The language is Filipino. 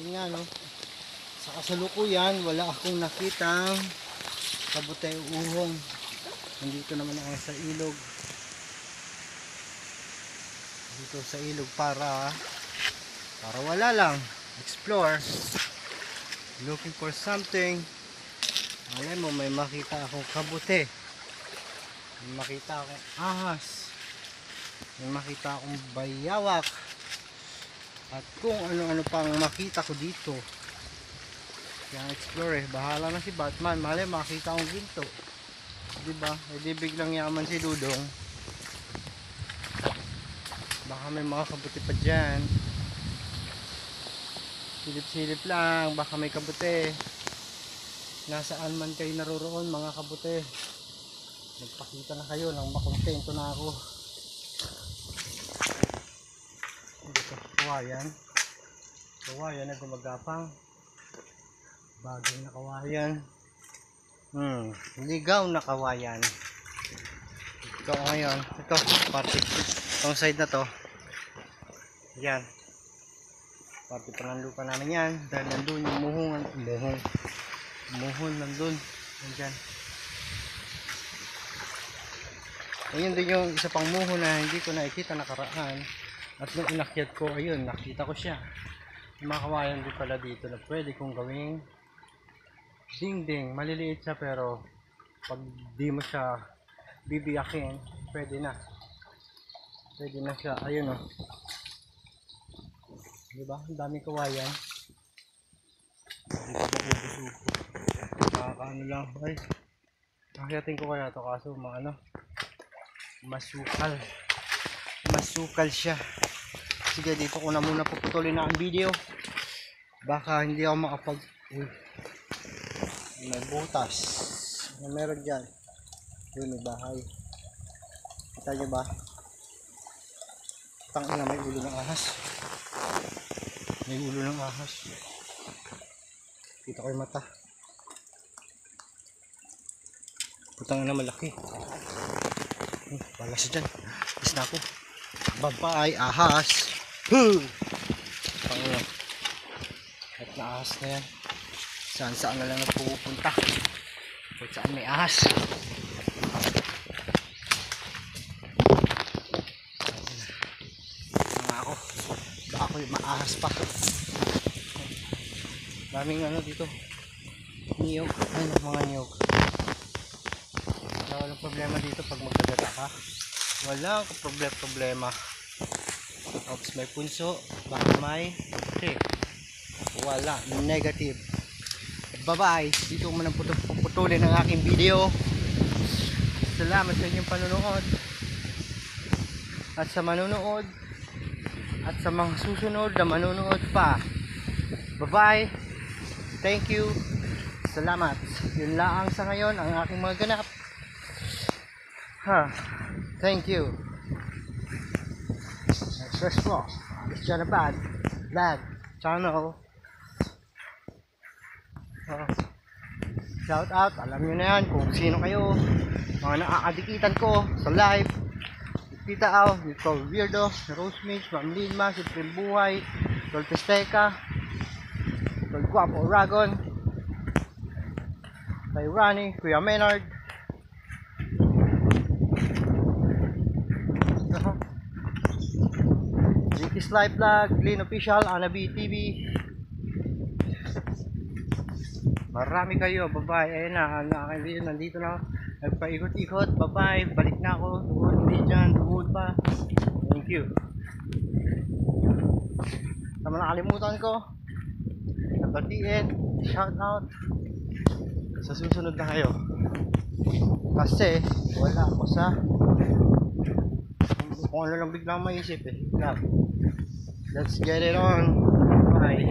Yun nga, no? Sa kasalukuyan, wala akong nakitang kabutay uhong. Nandito naman ako sa ilog. Dito sa ilog para wala lang. Explore. Looking for something. Malay mo, may makita akong kabute. May makita akong ahas. May makita akong bayawak. At kung ano-ano pang makita ko dito. Kaya explore eh. Bahala na si Batman. Malay makita akong ginto. Diba? Hindi biglang yaman si Dudong. Baka may mga kabute pa dyan. Silip-silip lang. Baka may kabute. Nasaan man kayo naroroon mga kabute. Magpakita na kayo nang makontento na ako. Ito, kawayan. Kawayan na gumagapang. Bagay na kawayan. Ligaw na kawayan. Ito ngayon. Ito, parte. Itong side na to. Yan. Parte pa ng lupa namin yan. Dahil nandun yung muhungan. Muhon nandun. Nandyan. Ayun din yung isa pang muhon na hindi ko nakikita nakaraan. At nung inakyat ko, ayun, nakita ko siya. Yung mga kawayan din pala dito na pwede kong gawing dingding. Maliliit siya pero pag di mo siya bibiyakin, pwede na. Pwede na siya. Ayun o. Diba? Ang daming kawayan. Dito ba ubusuko? Nakakaano lang. Ay, nakyatin ko kaya ito kaso ano, masukal. Masukal siya. Sige, dito ko na muna puputulin na ang video. Baka hindi ako makapag... May butas. Ano meron dyan? Yun, may bahay. Kita nyo ba? Tangina, may ulo ng ahas. May ulo ng ahas. Kita ko yung mata. Putang na malaki. Wala siya dyan. Is na ako. Babay, ahas. Pangino. At na ahas na yan. Saan na lang nagpupunta. Kahit saan may ahas. Mga ako. Baka ako yung maahas pa. Daming ano dito. Niyog. Ano mga niyog. Walang problema dito pag magdadala ka. Walang problema. Oops, may punso. Baka may okay. Wala. Negative. Bye-bye. Dito ko muna puputulin ang aking video. Salamat sa inyong panonood. At sa manonood. At sa mga susunod na manonood pa. Bye-bye. Thank you. Salamat. Yun lang sa ngayon ang aking mga ganap. Thank you. Next po. It's Jonathan Vlog Channel. Shout out. Alam nyo na yan kung sino kayo. Mga nakakadikitan ko sa live. Tita Au, Nicole Weirdo, Rose Mix, Ma'am Lima, si Prim Buhay, Tol Pesteca, Tol Guapo Aragon, kay Ronnie, Kuya Menard, Jiki's Live Vlog, Glenn Official, Anabi TV. Marami kayo, bye-bye. Ayun na, ang aking video nandito na. Nagpaikot-ikot, bye-bye. Balik na ako. Doon, hindi dyan, doon pa. Thank you. Tama nakalimutan ko. Nabatiin, shout out. Sa susunod na kayo. Kasi, wala ako sa kung ano lang biglang maisip eh. Let's get it on. Bye.